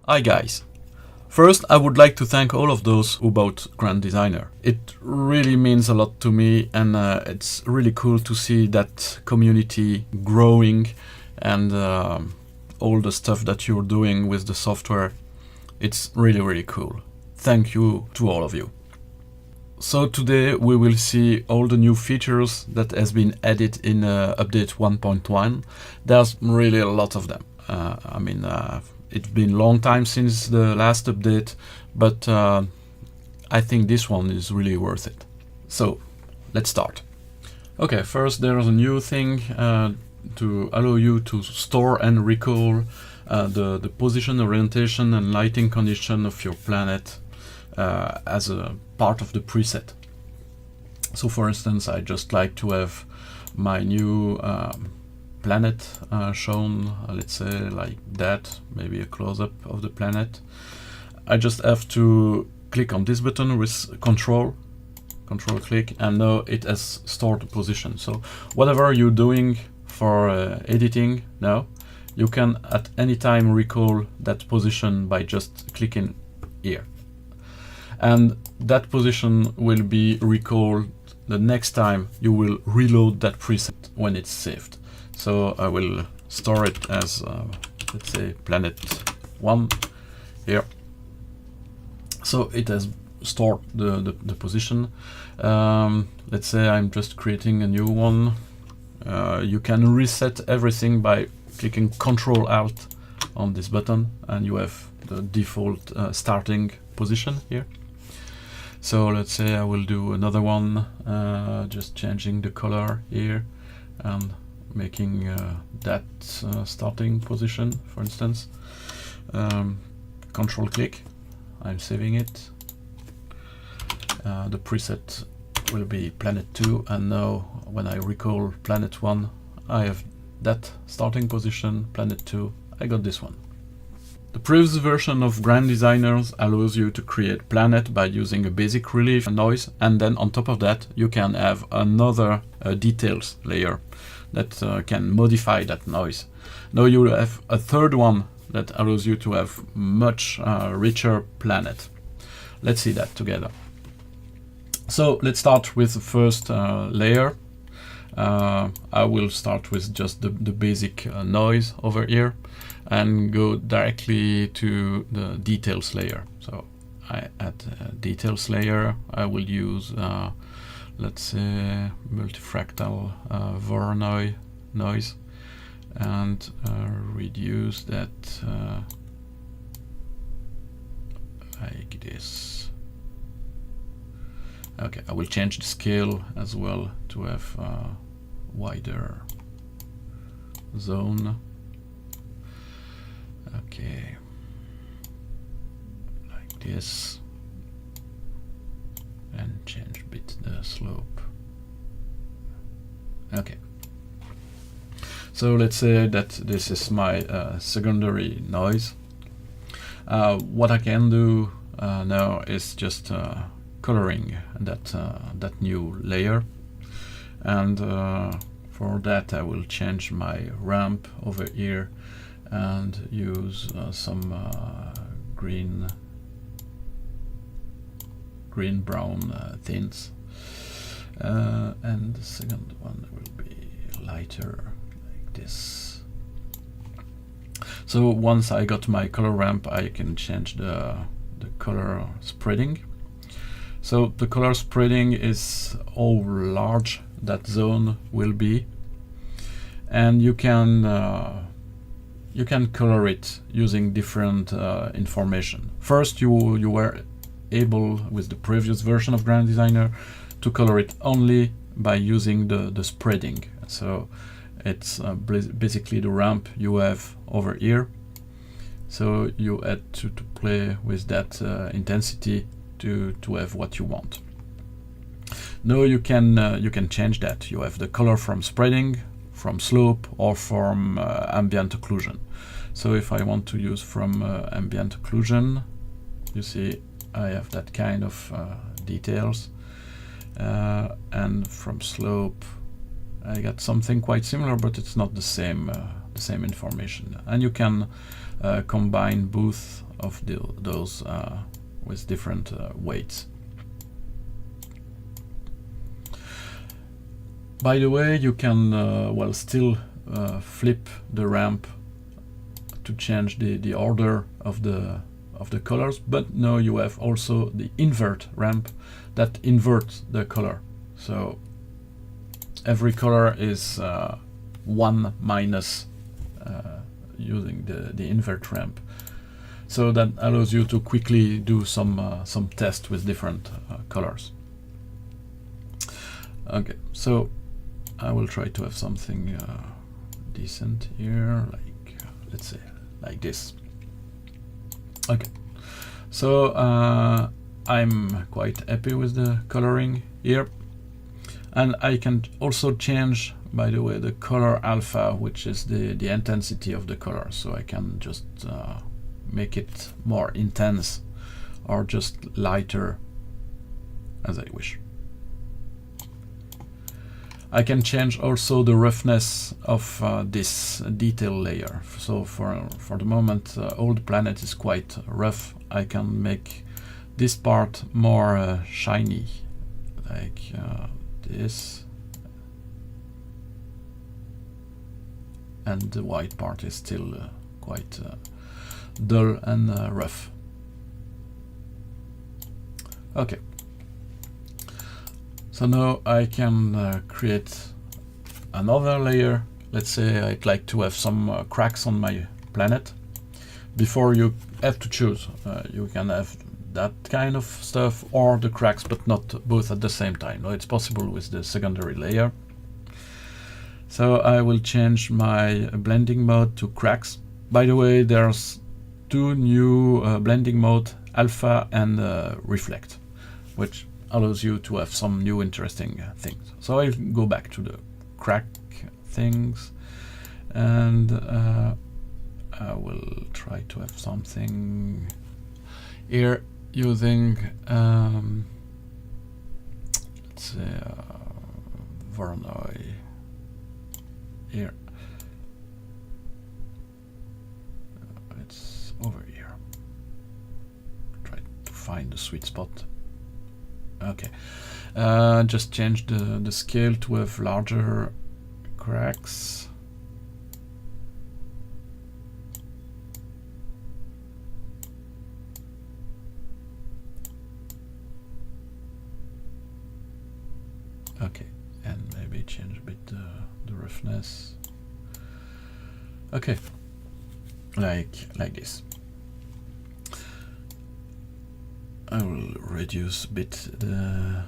Hi guys. First, I would like to thank all of those who bought Grand Designer. It really means a lot to me, and it's really cool to see that community growing and all the stuff that you're doing with the software. It's really cool. Thank you to all of you. So today we will see all the new features that has been added in update 1.1. There's really a lot of them. It's been a long time since the last update, but I think this one is really worth it. So let's start. Okay, first there's a new thing to allow you to store and recall the position, orientation and lighting condition of your planet as a part of the preset. So for instance, I just like to have my new planet shown, let's say like that, maybe a close-up of the planet. I just have to click on this button with control click, and now it has stored the position. So whatever you're doing for editing now, you can at any time recall that position by just clicking here. And that position will be recalled the next time you will reload that preset when it's saved. So I will store it as, let's say, planet 1 here. So it has stored the position. Let's say I'm just creating a new one. You can reset everything by clicking Ctrl-Alt on this button, and you have the default starting position here. So let's say I will do another one, just changing the color here and making that starting position, for instance. Control click, I'm saving it. The preset will be planet 2, and now when I recall planet 1, I have that starting position, planet 2, I got this one. The previous version of Grand Designers allows you to create planet by using a basic relief and noise, and then on top of that you can have another details layer that can modify that noise. Now you will have a third one that allows you to have much richer planet. Let's see that together. So let's start with the first layer. I will start with just the basic noise over here and go directly to the details layer. So I add a details layer. I will use let's say multifractal Voronoi noise and reduce that like this. Okay, I will change the scale as well to have a wider zone. Okay, like this, and change a bit the slope. Okay, so let's say that this is my secondary noise. What I can do now is just coloring that new layer, and for that I will change my ramp over here and use some green brown tints, and the second one will be lighter like this. So once I got my color ramp, I can change the color spreading. So the color spreading is how large that zone will be, and you can color it using different information. First, you were able with the previous version of Grand Designer to color it only by using the spreading. So it's basically the ramp you have over here. So you had to play with that intensity to have what you want. Now you can change that. You have the color from spreading, from slope, or from ambient occlusion. So if I want to use from ambient occlusion, you see I have that kind of details, and from slope I got something quite similar, but it's not the same information. And you can combine both of those with different weights. By the way, you can well still flip the ramp to change the order of the colors, but now you have also the invert ramp that inverts the color. So every color is 1 minus using the invert ramp. So that allows you to quickly do some tests with different colors. Okay, so I will try to have something decent here, like let's say like this. Okay, so I'm quite happy with the coloring here, and I can also change, by the way, the color alpha, which is the intensity of the color. So I can just make it more intense or just lighter as I wish. I can change also the roughness of this detail layer. So for the moment, all the planet is quite rough. I can make this part more shiny, like this, and the white part is still quite dull and rough. Okay. So now I can create another layer. Let's say I'd like to have some cracks on my planet. Before, you have to choose. You can have that kind of stuff or the cracks, but not both at the same time. No, it's possible with the secondary layer. So I will change my blending mode to cracks. By the way, there's two new blending mode, alpha and reflect, which allows you to have some new interesting things. So I'll go back to the crack things, and I will try to have something here using let's say Voronoi here. It's over here. Try to find the sweet spot. Okay, just change the scale to have larger cracks. Okay, and maybe change a bit the roughness. Okay, like this. I will reduce a bit the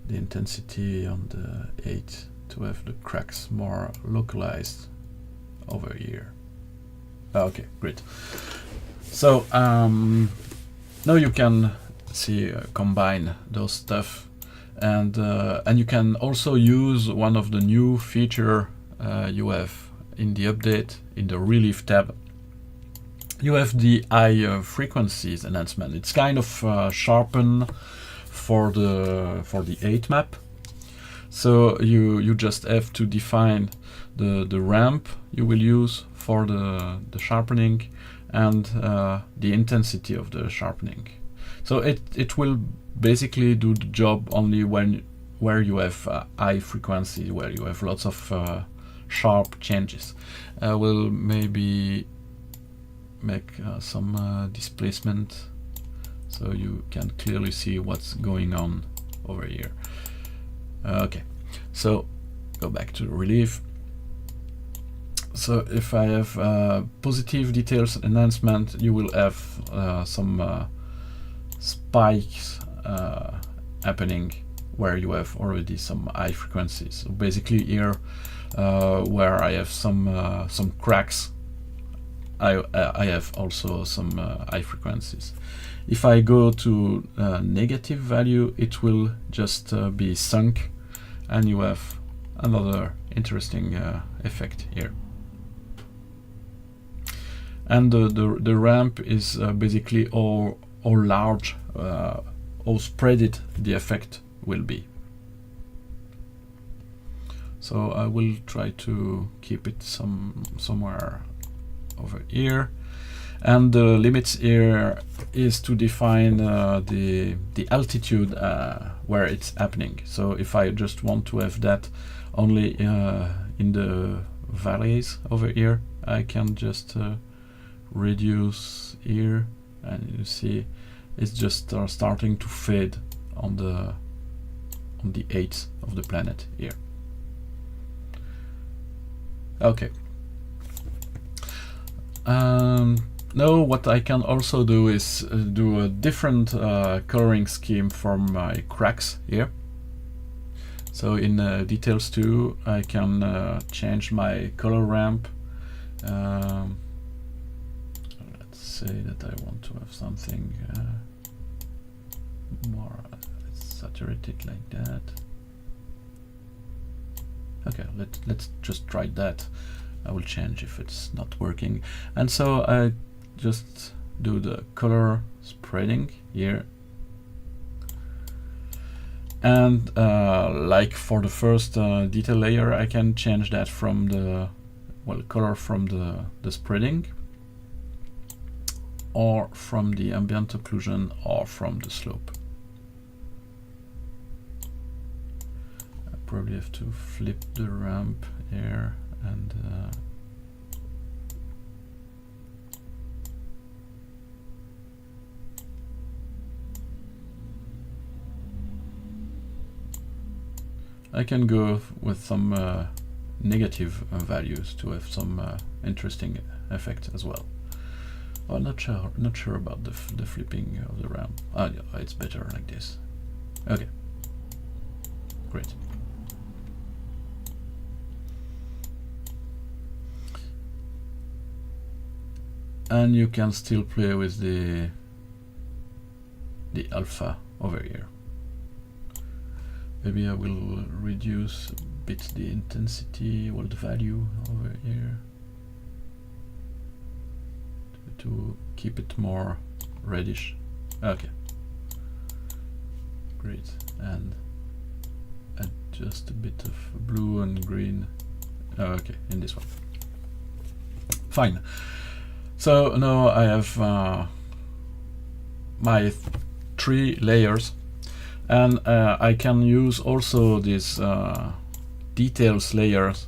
intensity on the 8 to have the cracks more localized over here. Okay, great. So now you can see combine those stuff, and you can also use one of the new feature you have in the update in the relief tab. You have the high frequencies enhancement. It's kind of sharpen for the 8 map. So you just have to define the ramp you will use for the sharpening and the intensity of the sharpening. So it will basically do the job only where you have high frequency, where you have lots of sharp changes. We'll maybe make some displacement so you can clearly see what's going on over here. Okay, so go back to the relief. So if I have positive details enhancement, you will have some spikes happening where you have already some high frequencies. So basically here where I have some cracks, I have also some high frequencies. If I go to negative value, it will just be sunk, and you have another interesting effect here. And the ramp is basically how large, how spreaded the effect will be. So I will try to keep it somewhere over here, And the limits here is to define the altitude where it's happening. So if I just want to have that only in the valleys over here, I can just reduce here, and you see it's just starting to fade on the edge of the planet here. Okay. Now what I can also do is do a different coloring scheme for my cracks here. So in details 2, I can change my color ramp. Let's say that I want to have something more saturated like that. Okay, let's just try that. I will change if it's not working. And so I just do the color spreading here. And like for the first detail layer, I can change that from the color from the spreading, or from the ambient occlusion, or from the slope. I probably have to flip the ramp here and I can go with some negative values to have some interesting effect as well. I'm not sure about the flipping of the ramp. Yeah, it's better like this. Okay, great. And you can still play with the alpha over here. Maybe I will reduce a bit the intensity or the value over here to keep it more reddish. Okay, great. And add just a bit of blue and green. Okay, in this one. Fine. So now I have my 3 layers, and I can use also these details layers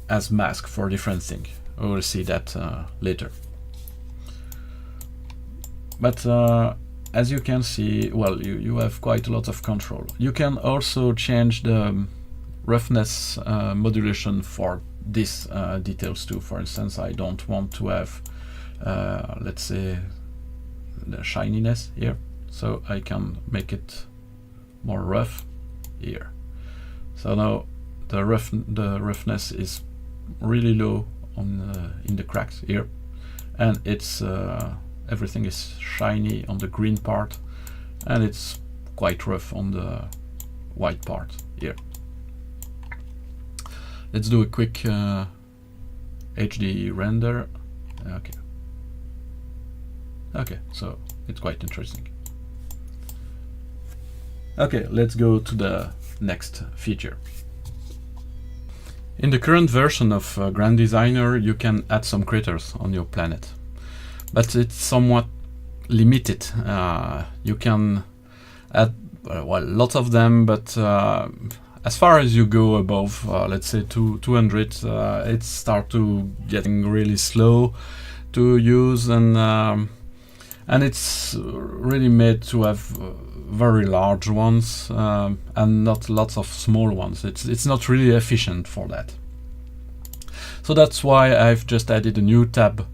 as mask for different things. We will see that later. But as you can see, well, you have quite a lot of control. You can also change the roughness modulation for these details too. For instance, I don't want to have, let's say, the shininess here, so I can make it more rough here. So now the roughness is really low on in the cracks here, and it's everything is shiny on the green part, and it's quite rough on the white part here. Let's do a quick HD render. Okay, so it's quite interesting. Okay, let's go to the next feature. In the current version of Grand Designer, you can add some craters on your planet, but it's somewhat limited. You can add lots of them, but as far as you go above, let's say 200, it starts to getting really slow to use, and it's really made to have very large ones and not lots of small ones. It's not really efficient for that. So that's why I've just added a new tab,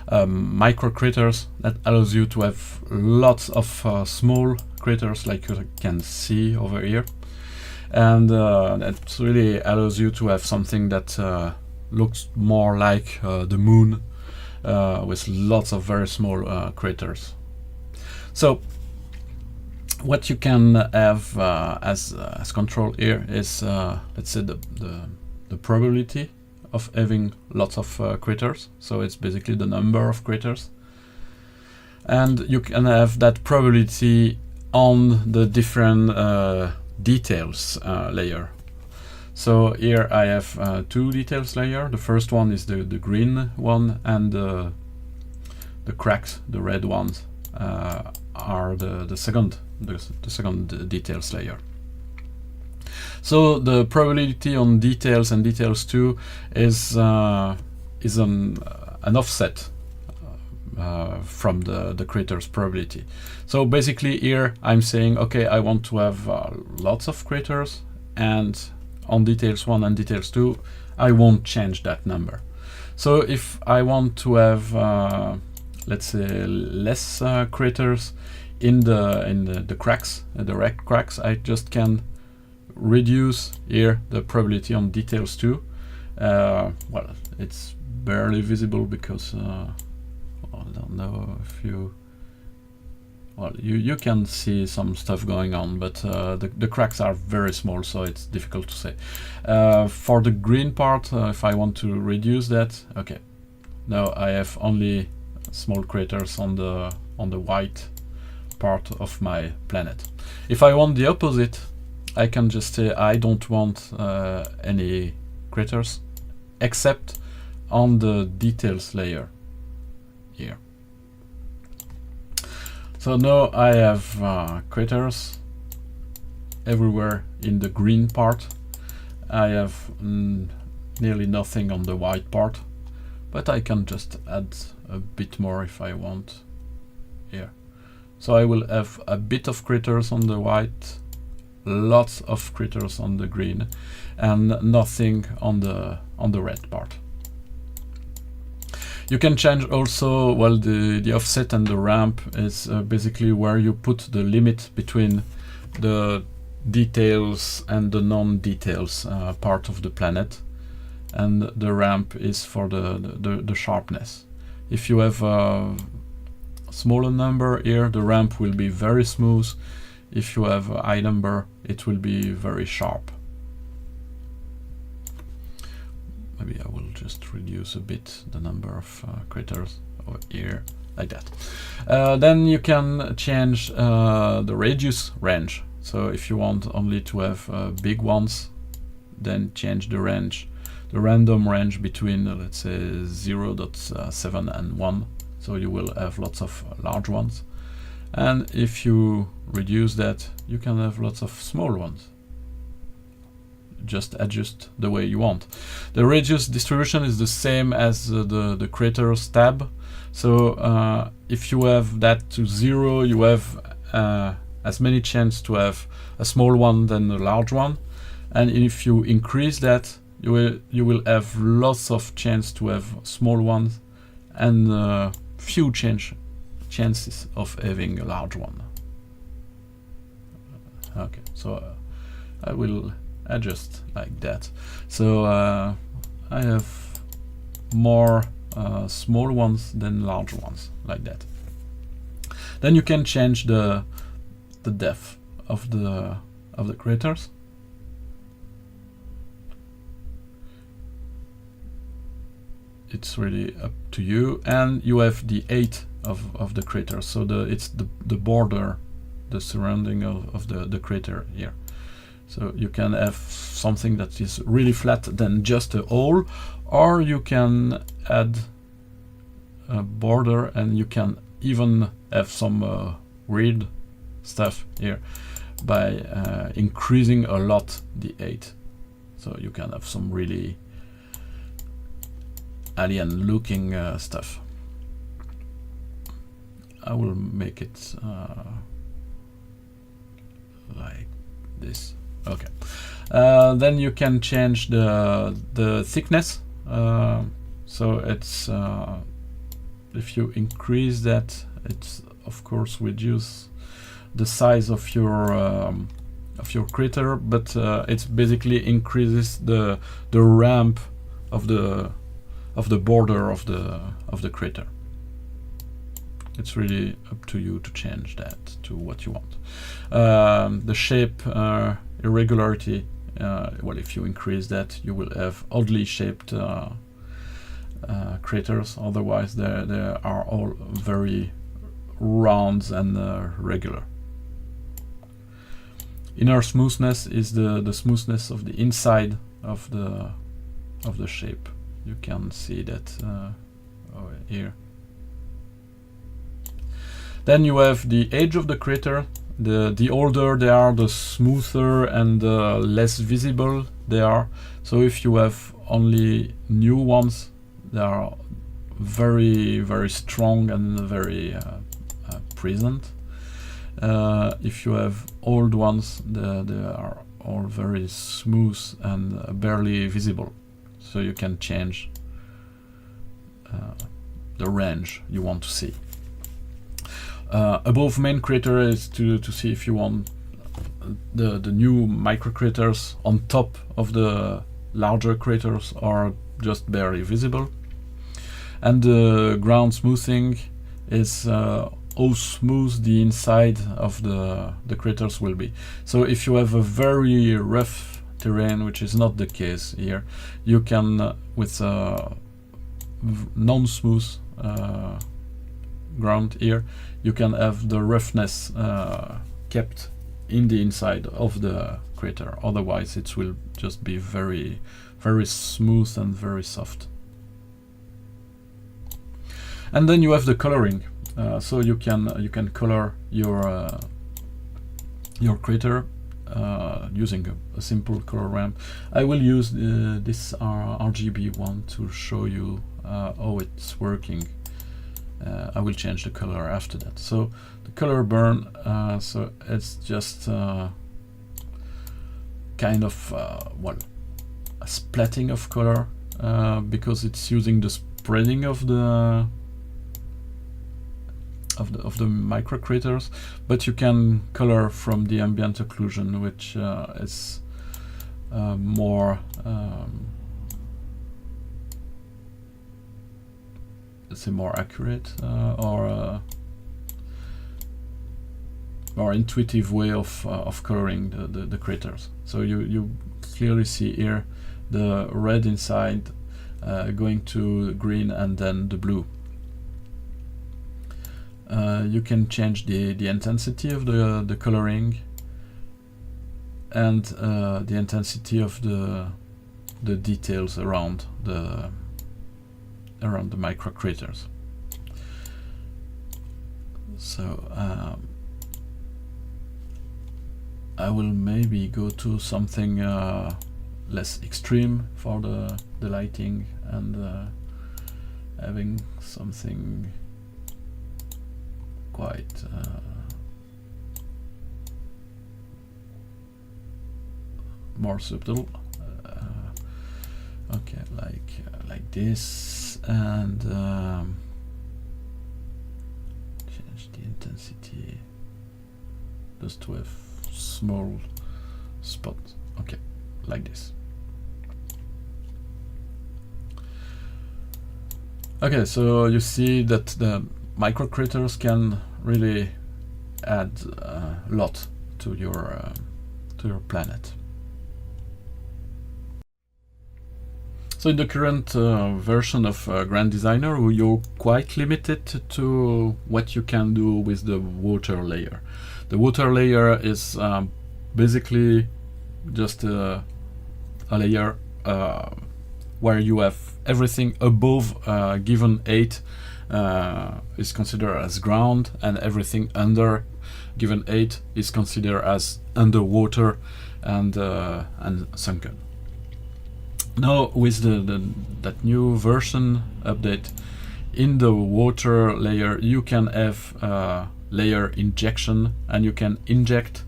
Microcraters, that allows you to have lots of small craters like you can see over here. And it really allows you to have something that looks more like the moon, with lots of very small craters. So what you can have as control here is, let's say, the probability of having lots of craters. So it's basically the number of craters, and you can have that probability on the different details layer. So here I have 2 details layer. The first one is the green one, and the the cracks, the red ones, are the second details layer. So the probability on details and details 2 is an offset from the craters probability. So basically here I'm saying, okay, I want to have lots of craters, and on details 1 and details 2 I won't change that number. So if I want to have let's say less craters in the cracks, the red cracks, I just can reduce here the probability on details 2. Well, it's barely visible because I don't know if you, well, you can see some stuff going on, but the cracks are very small, so it's difficult to say. For the green part, if I want to reduce that, okay, now I have only small craters on the white part of my planet. If I want the opposite, I can just say I don't want any craters except on the details layer here. So now I have craters everywhere in the green part. I have nearly nothing on the white part, but I can just add a bit more if I want here. So I will have a bit of craters on the white, lots of craters on the green, and nothing on the red part. You can change also, well, the offset and the ramp is basically where you put the limit between the details and the non-details part of the planet, and the ramp is for the sharpness. If you have a smaller number here, the ramp will be very smooth. If you have a high number, it will be very sharp. Maybe I will just reduce a bit the number of craters over here, like that. Then you can change the radius range. So if you want only to have big ones, then change the range, the random range between let's say 0.7 and 1. So you will have lots of large ones. And if you reduce that, you can have lots of small ones. Just adjust the way you want. The radius distribution is the same as the craters tab. So if you have that to 0, you have as many chance to have a small one than a large one. And if you increase that, you will have lots of chance to have small ones and few chances of having a large one. Okay, so I will adjust like that. So I have more small ones than large ones, like that. Then you can change the depth of the craters. It's really up to you, and you have the height of the crater. So it's the border, the surrounding of the crater here. So you can have something that is really flat than just a hole, or you can add a border, and you can even have some weird stuff here by increasing a lot the height. So you can have some really alien looking stuff. I will make it like this. Okay. Then you can change the thickness. So it's if you increase that, it's of course reduce the size of your crater, but it basically increases the ramp of the border of the crater. It's really up to you to change that to what you want. The shape irregularity, well, if you increase that, you will have oddly shaped craters. Otherwise, they are all very round and regular. Inner smoothness is the smoothness of the inside of the shape. You can see that over here. Then you have the age of the crater. The older they are, the smoother and less visible they are. So if you have only new ones, they are very, very strong and very present. If you have old ones, they are all very smooth and barely visible. So you can change the range you want to see. Above main crater is to see if you want the new microcraters on top of the larger craters are just barely visible. And the ground smoothing is how smooth the inside of the craters will be. So if you have a very rough terrain, which is not the case here, you can with non-smooth ground here, you can have the roughness kept in the inside of the crater. Otherwise it will just be very, very smooth and very soft. And then you have the coloring. So you can color your crater using a simple color ramp. I will use this RGB one to show you how it's working. I will change the color after that. So the color burn, so it's just kind of well, a splatting of color because it's using the spreading of the microcraters, but you can color from the ambient occlusion, which is more let's say more accurate or more intuitive way of coloring the craters. So you clearly see here the red inside going to green and then the blue. You can change the intensity of the coloring and the intensity of the details around the microcraters. So I will maybe go to something less extreme for the lighting and having something quite more subtle. Okay, like this, and change the intensity just to have small spots. Okay, like this. Okay, so you see that the microcraters can really add a lot to your planet. So in the current version of Grand Designer, you're quite limited to what you can do with the water layer. The water layer is basically just a layer where you have everything above given 8 is considered as ground, and everything under given 8 is considered as underwater and sunken. Now with that new version update, in the water layer you can have layer injection, and you can inject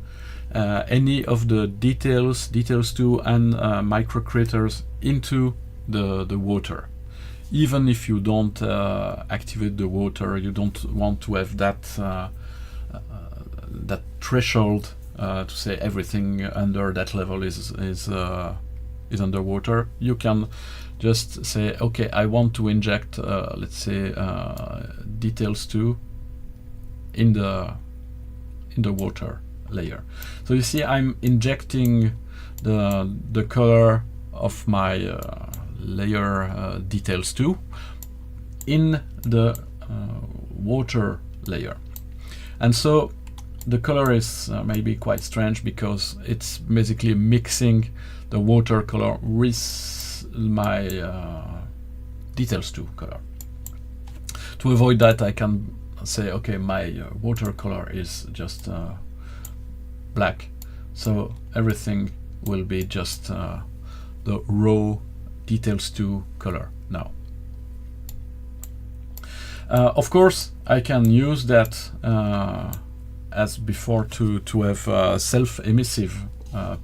any of the details 2 and microcraters into the water. Even if you don't activate the water, you don't want to have that that threshold to say everything under that level is underwater. You can just say, okay, I want to inject let's say details 2 in the water layer. So you see I'm injecting the color of my layer details 2 in the water layer, and so the color is maybe quite strange because it's basically mixing the water color with my details 2 color. To avoid that, I can say, okay, my watercolor is just black, so everything will be just the raw details 2 color now. Of course, I can use that as before to have self-emissive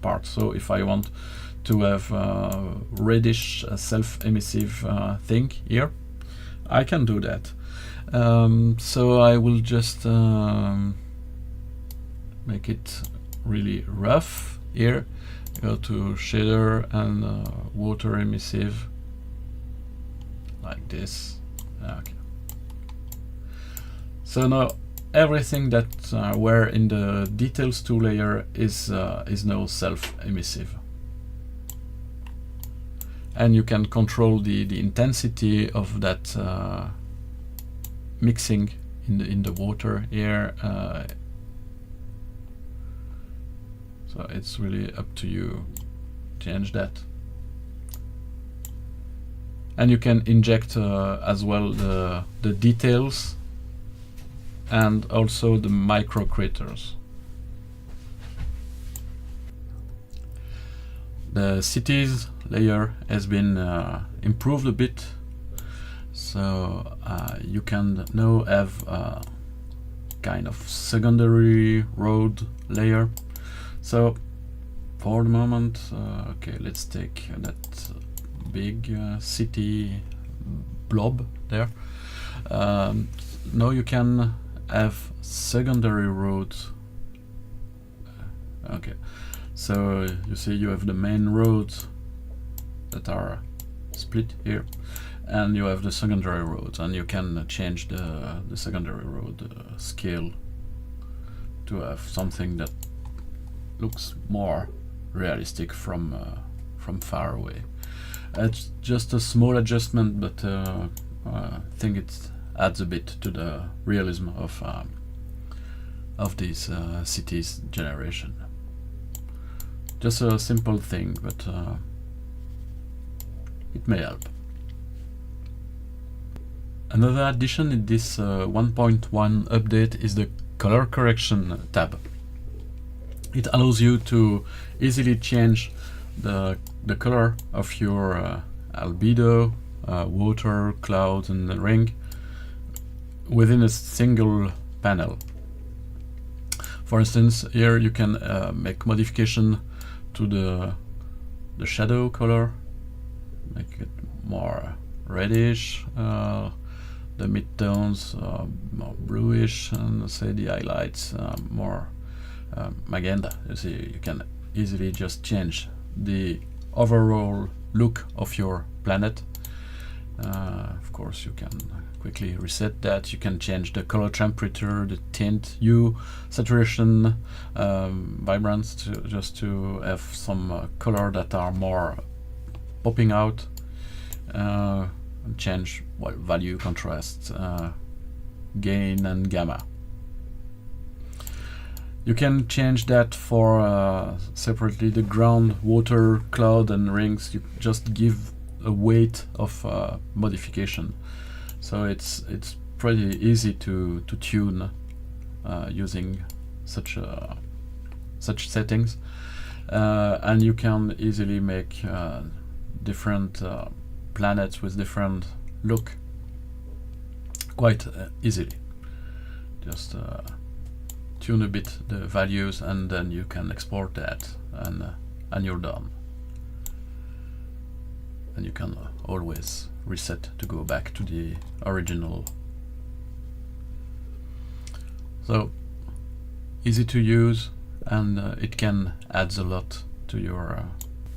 part. So if I want to have reddish self-emissive thing here, I can do that. So I will just make it really rough here. Go to shader and water emissive, like this. Okay. So now everything that were in the details 2 layer is now self-emissive. And you can control the intensity of that mixing in the water here. So it's really up to you. Change that. And you can inject as well the details and also the microcraters. The cities layer has been improved a bit, so you can now have a kind of secondary road layer. So for the moment, okay, let's take that big city blob there. Now you can have secondary roads. Okay, so you see you have the main roads that are split here, and you have the secondary roads, and you can change the secondary road scale to have something that looks more realistic from far away. It's just a small adjustment, but I think it adds a bit to the realism of these cities generation. Just a simple thing, but it may help. Another addition in this 1.1 update is the color correction tab. It allows you to easily change the color of your albedo, water, cloud, and the ring within a single panel. For instance, here you can make modification to the shadow color, make it more reddish, the midtones more bluish, and say the highlights more magenta. You see, you can easily just change the overall look of your planet. Of course, you can quickly reset that. You can change the color temperature, the tint, hue, saturation, vibrance, just to have some color that are more popping out. And change value, contrast, gain, and gamma. You can change that for separately the ground, water, cloud, and rings. You just give a weight of modification. So it's pretty easy to tune using such settings, and you can easily make different planets with different look quite easily. Just tune a bit the values, and then you can export that, and you're done. And you can always reset to go back to the original. So easy to use, and it can add a lot to your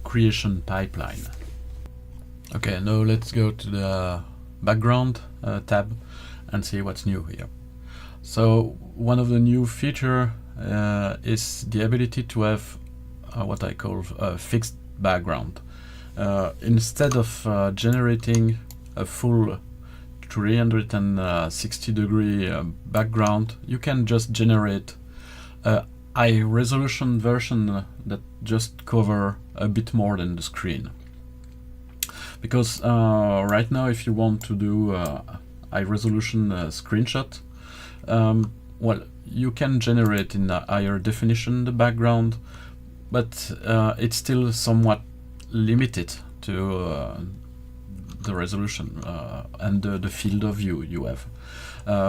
creation pipeline. Okay, now let's go to the background tab and see what's new here. So one of the new feature is the ability to have what I call a fixed background. Instead of generating a full 360-degree background, you can just generate a high resolution version that just cover a bit more than the screen. Because right now, if you want to do a high resolution screenshot, well, you can generate in a higher definition the background, but it's still somewhat limited to the resolution and the field of view you have.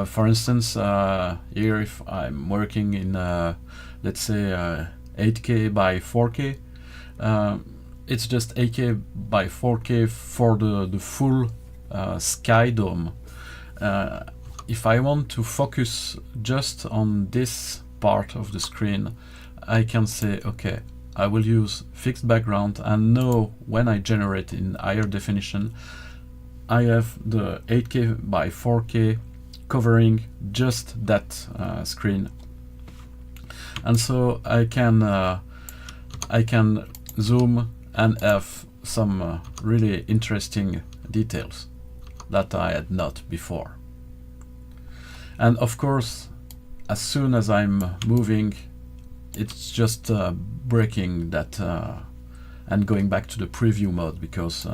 For instance, here if I'm working in let's say 8K by 4K, it's just 8K by 4K for the full sky dome. If I want to focus just on this part of the screen, I can say, okay, I will use fixed background, and know when I generate in higher definition, I have the 8K by 4K covering just that screen. And so I can zoom and have some really interesting details that I had not before. And of course, as soon as I'm moving, it's just breaking that and going back to the preview mode, because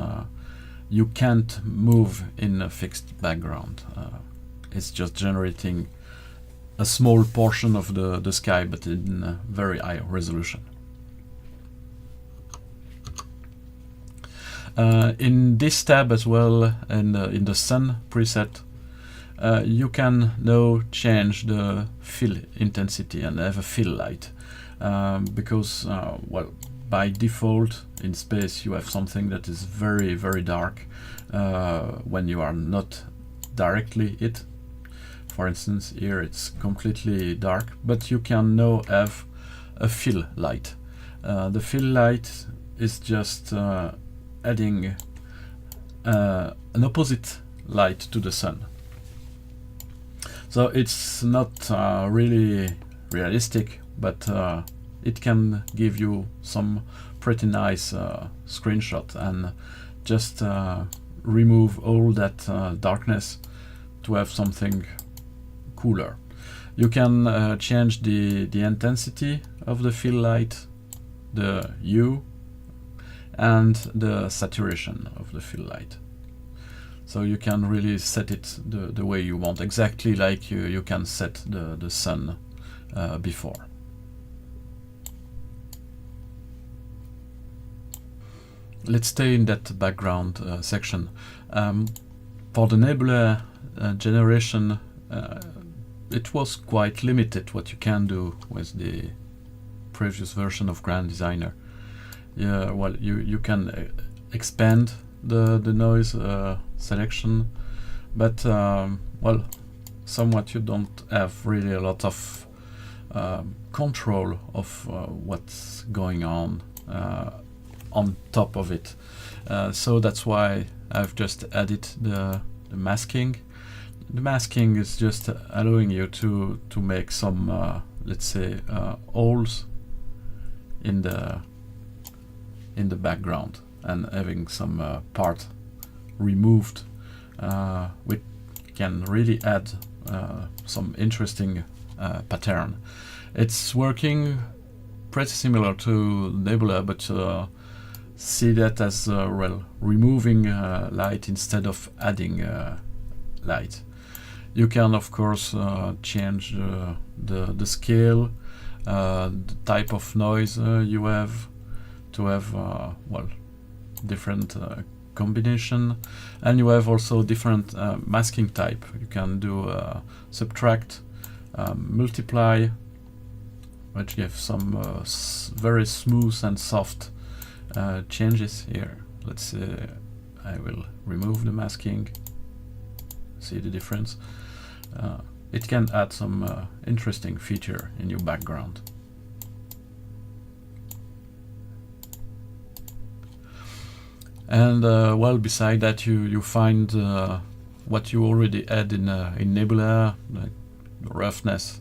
you can't move in a fixed background. It's just generating a small portion of the sky, but in a very high resolution. In this tab as well, and in the sun preset, you can now change the fill intensity and have a fill light, because well, by default in space you have something that is very, very dark when you are not directly it. For instance, here it's completely dark, but you can now have a fill light. The fill light is just adding an opposite light to the sun. So it's not really realistic, but it can give you some pretty nice screenshot and just remove all that darkness to have something cooler. You can change the intensity of the fill light, the hue, and the saturation of the fill light. So you can really set it the way you want, exactly like you can set the sun before. Let's stay in that background section. For the Nebulae generation, it was quite limited what you can do with the previous version of Grand Designer. Yeah, well, you can expand the noise selection, but well, somewhat you don't have really a lot of control of what's going on top of it. So that's why I've just added the masking. The masking is just allowing you to make some let's say holes in the background, and having some part removed, which can really add some interesting pattern. It's working pretty similar to Nebula, but see that as well, removing light instead of adding light. You can of course change the scale, the type of noise you have, to have well, different combination, and you have also different masking type. You can do subtract, multiply, which gives some very smooth and soft changes here. Let's say I will remove the masking. See the difference? It can add some interesting feature in your background. And well, beside that, you find what you already had in Nebula, like the roughness,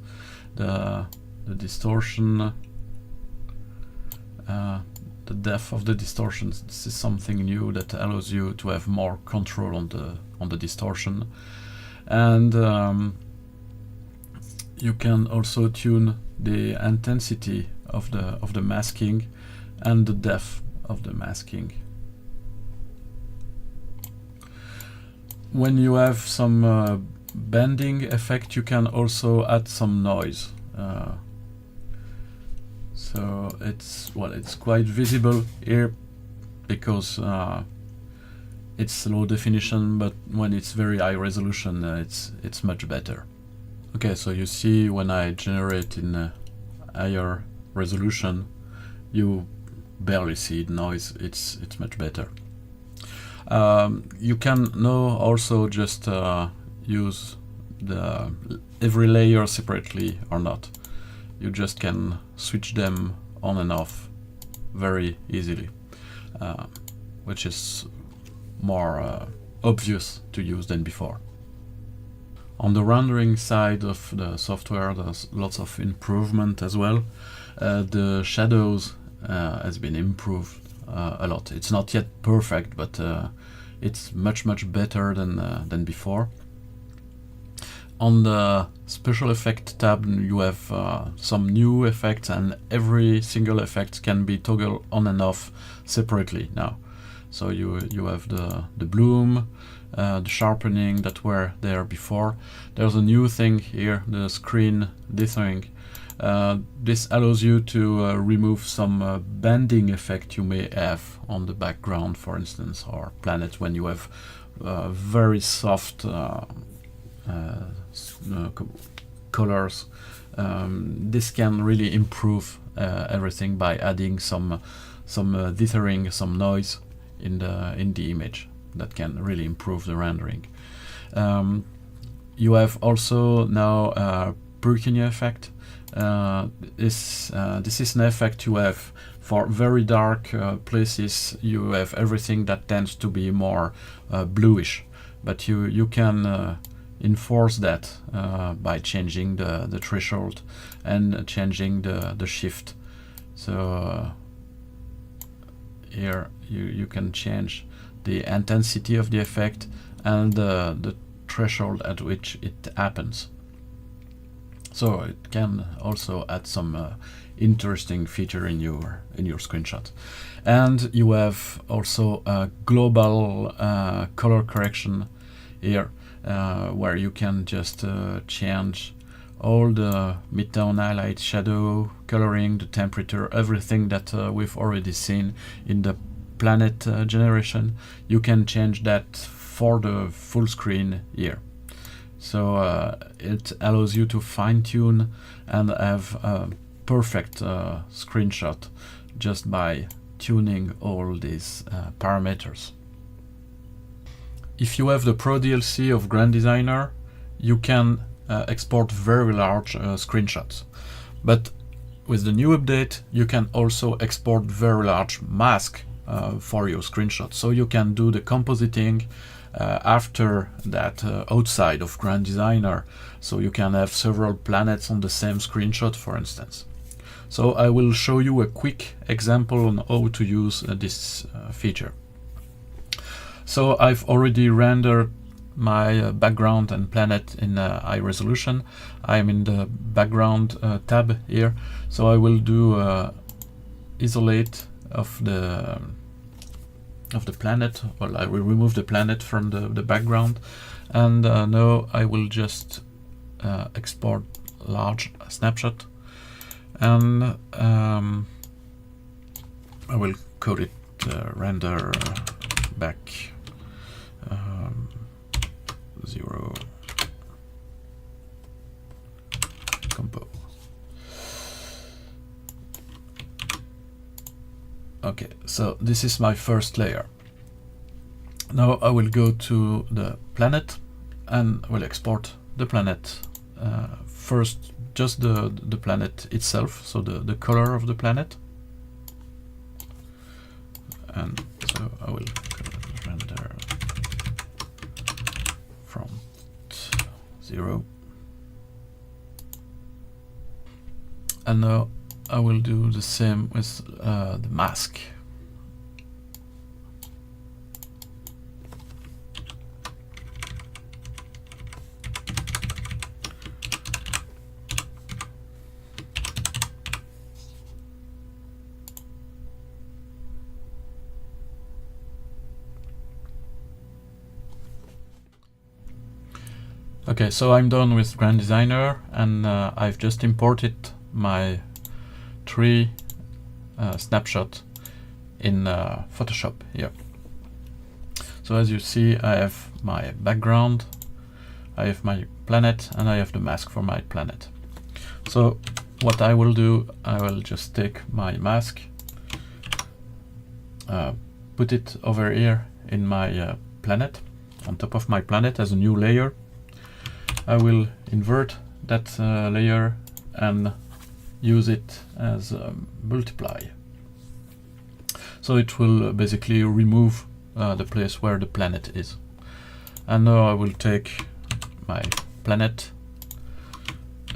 the distortion, the depth of the distortions. This is something new that allows you to have more control on the distortion, and you can also tune the intensity of the masking and the depth of the masking. When you have some bending effect, you can also add some noise. So it's quite visible here because it's low definition, but when it's very high resolution, it's much better. Okay, so you see when I generate in higher resolution, you barely see the noise. It's much better. You can now also just use every layer separately or not. You just can switch them on and off very easily, which is more obvious to use than before. On the rendering side of the software, there's lots of improvement as well. The shadows has been improved a lot. It's not yet perfect, but it's much better than before. On the special effect tab, you have some new effects, and every single effect can be toggled on and off separately now. So you have the bloom, the sharpening that were there before. There's a new thing here, the screen dithering. This allows you to remove some bending effect you may have on the background, for instance, or planet when you have very soft colors. This can really improve everything by adding some dithering, some noise in the image. That can really improve the rendering. You have also now a Burkini effect. This is an effect you have for very dark places. You have everything that tends to be more bluish, but you can enforce that by changing the threshold and changing the shift. So here you can change the intensity of the effect and the threshold at which it happens. So it can also add some interesting feature in your screenshot. And you have also a global color correction here, where you can just change all the midtone, highlight, shadow, coloring, the temperature, everything that we've already seen in the planet generation. You can change that for the full screen here. So it allows you to fine-tune and have a perfect screenshot just by tuning all these parameters. If you have the Pro DLC of Grand Designer, you can export very large screenshots. But with the new update, you can also export very large mask for your screenshot. So you can do the compositing after that outside of Grand Designer. So you can have several planets on the same screenshot, for instance. So I will show you a quick example on how to use this feature. So I've already rendered my background and planet in high resolution. I'm in the background tab here. So I will do isolate of the planet. Well, I will remove the planet from the background, and now I will just export large snapshot, and I will code it render back 0 compo. Okay, so this is my first layer. Now I will go to the planet and will export the planet. First, just the planet itself, so the color of the planet. And so I will render from 0. And now I will do the same with the mask. Okay, so I'm done with Grand Designer, and I've just imported my 3 snapshot in Photoshop here. So as you see, I have my background, I have my planet, and I have the mask for my planet. So what I will do, I will just take my mask, put it over here in my planet, on top of my planet as a new layer. I will invert that layer and use it as multiply. So it will basically remove the place where the planet is. And now I will take my planet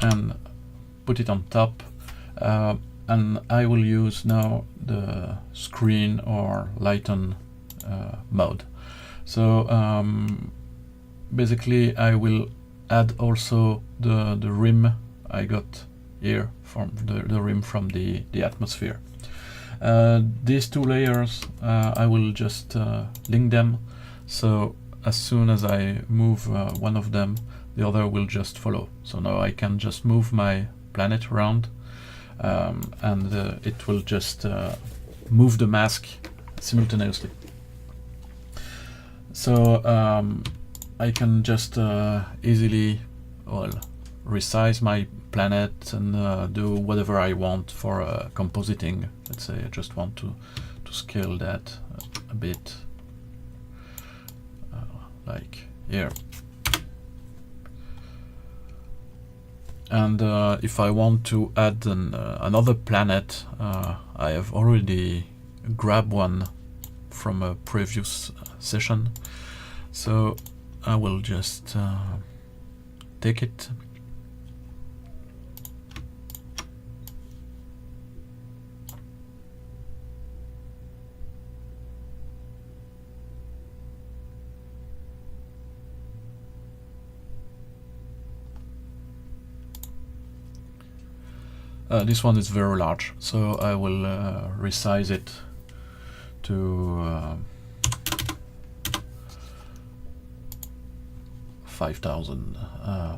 and put it on top, and I will use now the screen or lighten mode. So basically I will add also the rim I got here from the rim from the atmosphere. These 2 layers, I will just link them, so as soon as I move one of them, the other will just follow. So now I can just move my planet around, and it will just move the mask simultaneously. So I can just easily, well, resize my planet and do whatever I want for compositing. Let's say I just want to scale that a bit, like here. And if I want to add another planet, I have already grabbed one from a previous session, so I will just take it. This one is very large, so I will resize it to 5000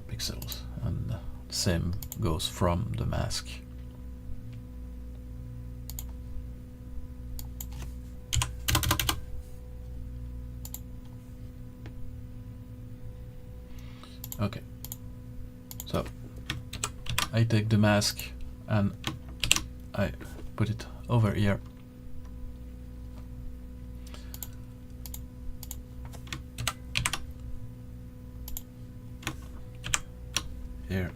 pixels, and same goes from the mask. Okay, so I take the mask and I put it over here. Here.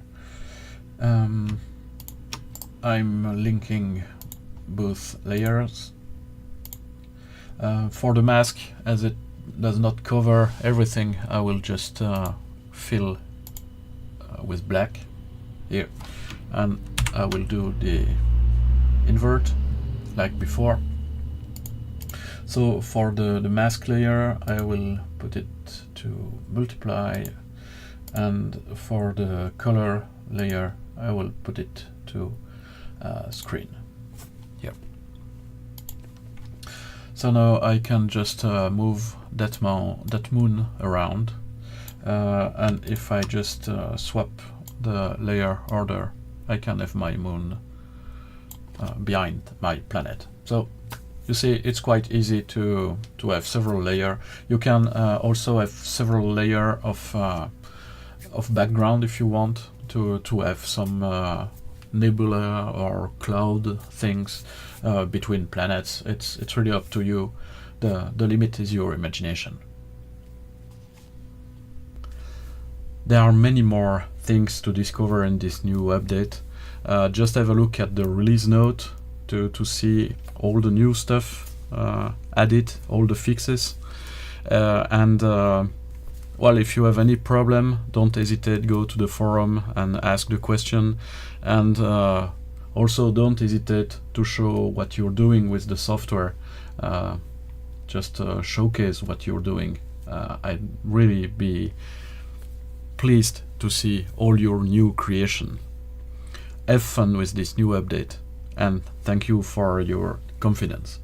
I'm linking both layers. For the mask, as it does not cover everything, I will just fill with black here, and I will do the invert like before. So for the mask layer, I will put it to multiply, and for the color layer, I will put it to screen here. So now I can just move that moon around, and if I just swap the layer order, I can have my moon behind my planet. So you see, it's quite easy to have several layers. You can also have several layers of background if you want to have some nebula or cloud things between planets. It's really up to you. The limit is your imagination. There are many more things to discover in this new update. Just have a look at the release note to see all the new stuff added, all the fixes. Well, if you have any problem, don't hesitate, go to the forum and ask the question. And also don't hesitate to show what you're doing with the software. Just showcase what you're doing. I'd really be pleased to see all your new creation. Have fun with this new update, and thank you for your confidence.